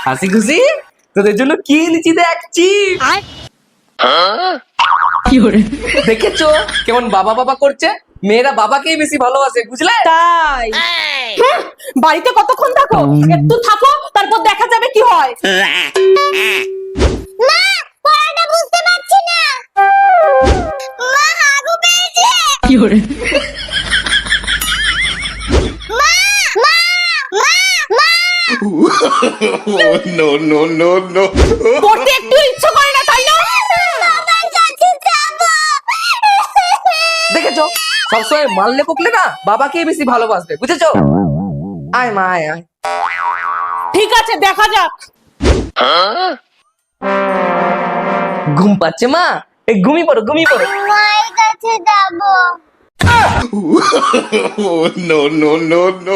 হাসি খুশি তোদের জন্য কি এনেছি দেখছি। দেখেছো কেমন বাবা বাবা করছে? মেয়েরা বাবাকেই বেশি ভালোবাসে, বুঝলে? তাই বাড়িতে কতক্ষণ থাকো? একটু থাকো, তারপর দেখা যাবে কি হয়। মা, পড়াটা বুঝতে পারছি না। মা, হাগু পেয়েছে। মা, মা, মা, মা। No, no, no, no. পড়তে একটু ইচ্ছে করে না, তাই না? বাবার কাছে যাবো। দেখেছো সবসময় মারলে বকলে না বাবাকেই বেশি ভালোবাসবে, বুঝেছো? আয় মা আয় আয়। ঠিক আছে, দেখা যাক। ঘুম পাচ্ছে মা, এই ঘুমিয়ে পড়ো ঘুমিয়ে পড়ো। মায়ের কাছে যাবো। No, no, no, no.